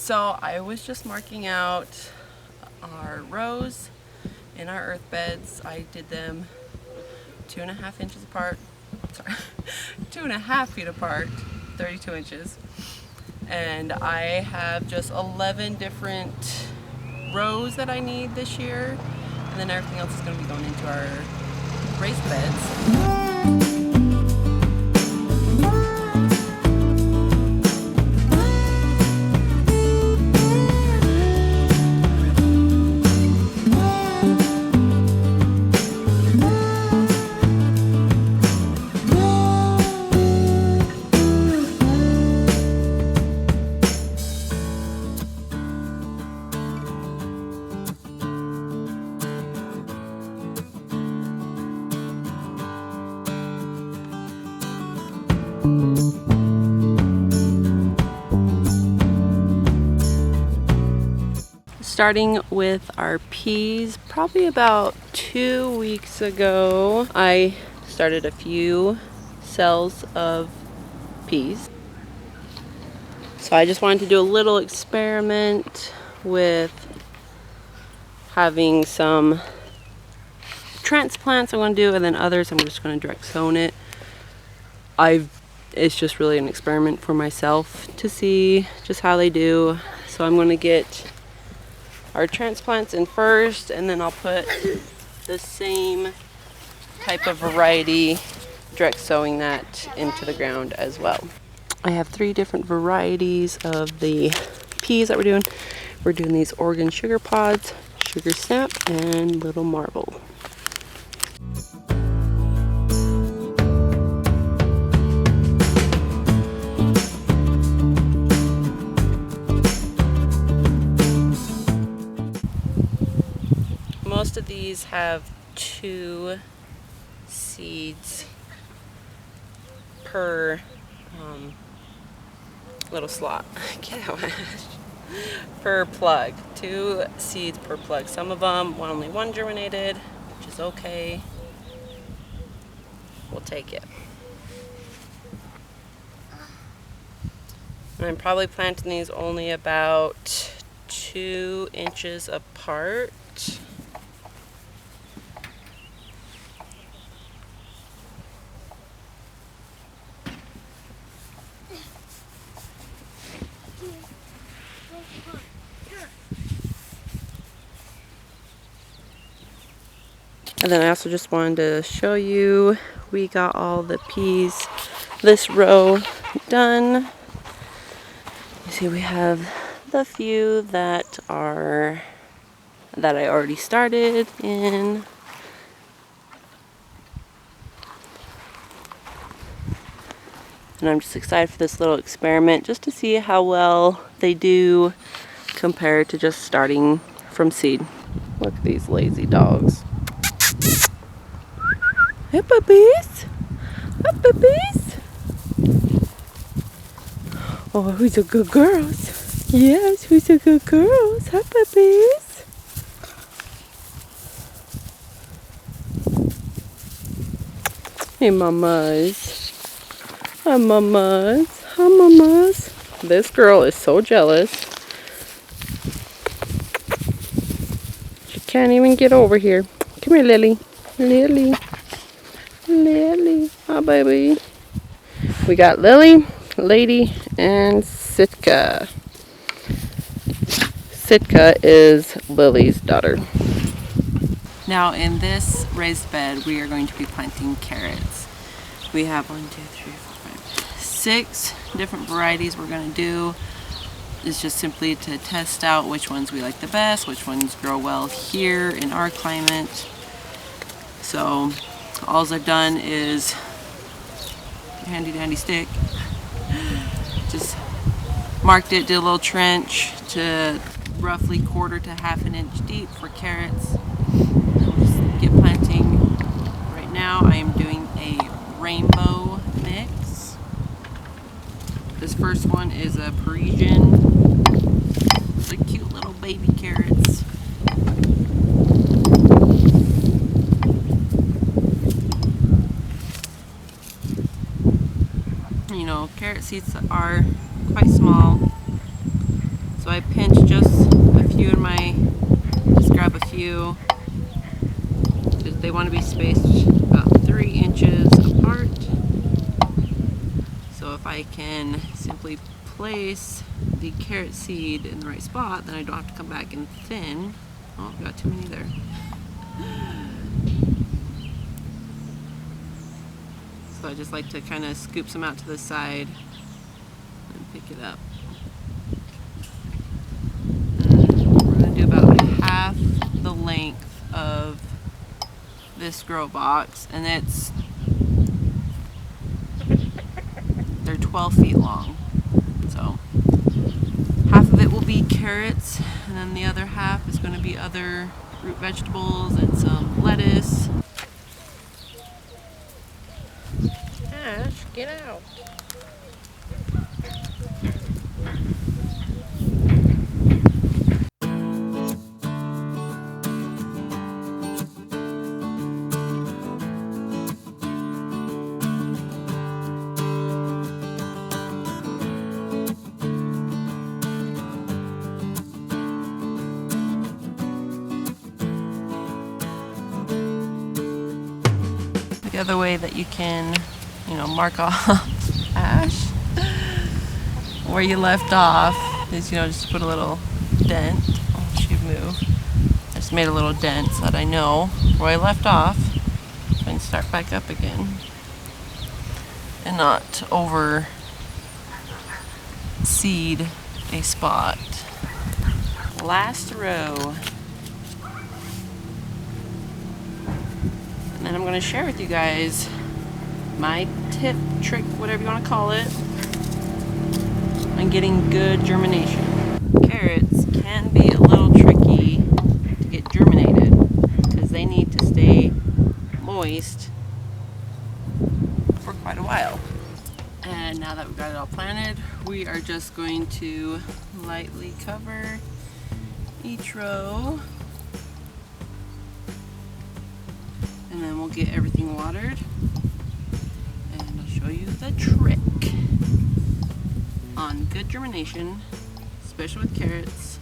So I was just marking out our rows in our earth beds. I did them 2.5 inches apart. Sorry, 2.5 feet apart, 32 inches. And I have just 11 different rows that I need this year. And then everything else is going to be going into our raised beds. Starting with our peas, probably about 2 weeks ago, I started a few cells of peas. So I just wanted to do a little experiment with having some transplants I want to do, and then others I'm just going to direct sown it. It's just really an experiment for myself to see just how they do. So I'm going to get our transplants in first, and then I'll put the same type of variety, direct sowing that into the ground as well. I have 3 different varieties of the peas that we're doing. We're doing these Oregon Sugar Pods, Sugar Snap, and Little Marble. Most of these have 2 seeds per little slot. Get out. Per plug. 2 seeds per plug. Some of them only 1 germinated, which is okay. We'll take it. And I'm probably planting these only about 2 inches apart. And then I also just wanted to show you, we got all the peas this row done. You see we have the few that I already started in. And I'm just excited for this little experiment just to see how well they do compared to just starting from seed. Look at these lazy dogs. Hey puppies! Hi puppies! Oh, who's a good girls? Yes, who's a good girls? Hi puppies! Hey mamas. Hi mamas. Hi mamas. This girl is so jealous. She can't even get over here. Come here, Lily. Lily. Lily. Hi, baby. We got Lily, Lady, and Sitka. Sitka is Lily's daughter. Now in this raised bed, we are going to be planting carrots. We have 6 different varieties we're going to do. It's just simply to test out which ones we like the best, which ones grow well here in our climate. So all I've done is handy dandy stick, just marked it, did a little trench to roughly 1/4 to 1/2 inch deep for carrots. We'll just get planting. Right now I am doing a rainbow mix. This first one is a Parisian. They're cute little baby carrots. You know, carrot seeds are quite small, So I pinch just a few in my, just grab a few. They want to be spaced about 3 inches apart. So if I can simply place the carrot seed in the right spot, then I don't have to come back and thin. Oh, got too many there. So I just like to kind of scoop some out to the side and pick it up. And we're going to do about half the length of this grow box, and they're 12 feet long. So half of it will be carrots, and then the other half is going to be other root vegetables and some lettuce. Ash, get out. The other way that you can, mark off Ash where you left off is, just put a little dent. Oh, she moved. I just made a little dent so that I know where I left off so I can start back up again and not over seed a spot. Last row. And I'm going to share with you guys my tip, trick, whatever you want to call it, on getting good germination. Carrots can be a little tricky to get germinated because they need to stay moist for quite a while. And now that we've got it all planted, we are just going to lightly cover each row. And then we'll get everything watered, and I'll show you the trick on good germination, especially with carrots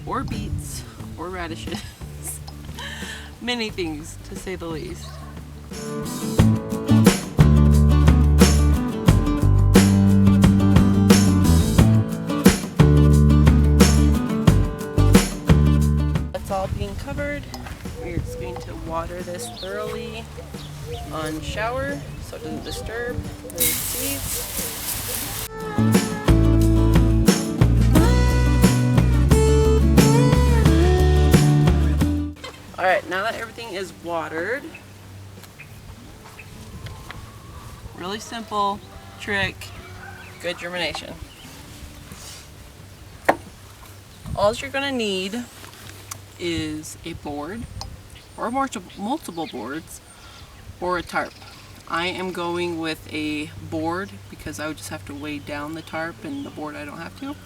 or beets or radishes. Many things, to say the least. That's all being covered. We're just going to water this thoroughly on shower so it doesn't disturb the seeds. Alright, now that everything is watered, really simple trick, good germination. All you're going to need is a board, or multiple boards, or a tarp. I am going with a board because I would just have to weigh down the tarp, and the board I don't have to.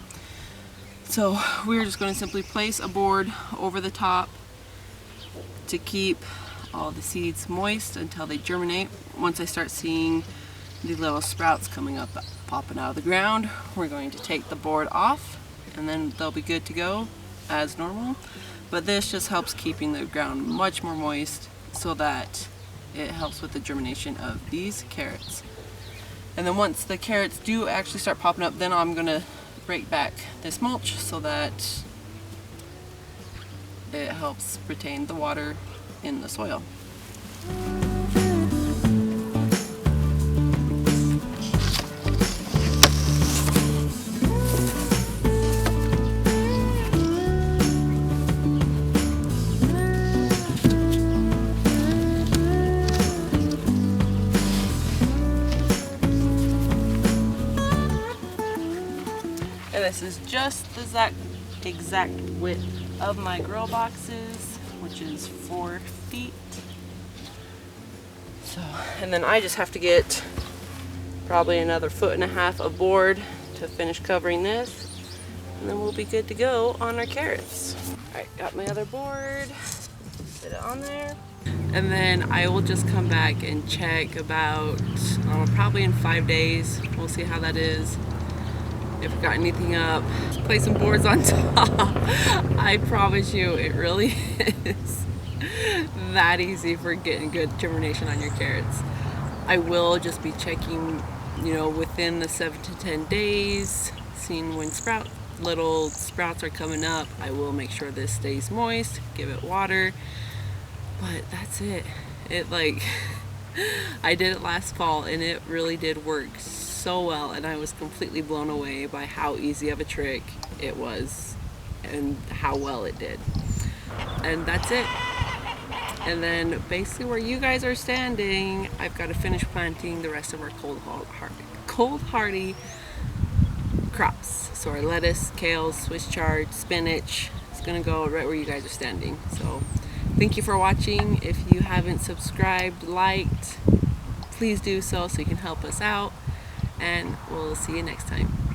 So we're just going to simply place a board over the top to keep all the seeds moist until they germinate. Once I start seeing the little sprouts coming up, popping out of the ground, we're going to take the board off, and then they'll be good to go as normal. But this just helps keeping the ground much more moist so that it helps with the germination of these carrots. And then once the carrots do actually start popping up, then I'm going to rake back this mulch so that it helps retain the water in the soil. And this is just the exact width of my grow boxes, which is 4 feet. So, and then I just have to get probably another 1.5 foot of board to finish covering this, and then we'll be good to go on our carrots. Alright, got my other board, sit it on there, and then I will just come back and check about probably in 5 days. We'll see how that is. if we got anything up, just place some boards on top. I promise you, it really is that easy for getting good germination on your carrots. I will just be checking, you know, within the 7 to 10 days, seeing when little sprouts are coming up. I will make sure this stays moist, give it water, but that's it. I did it last fall and it really did work so well, and I was completely blown away by how easy of a trick it was and how well it did. And that's it. And then basically where you guys are standing, I've got to finish planting the rest of our cold hardy crops. So our lettuce, kale, Swiss chard, spinach, it's gonna go right where you guys are standing. So thank you for watching. If you haven't subscribed, liked, please do so you can help us out, and we'll see you next time.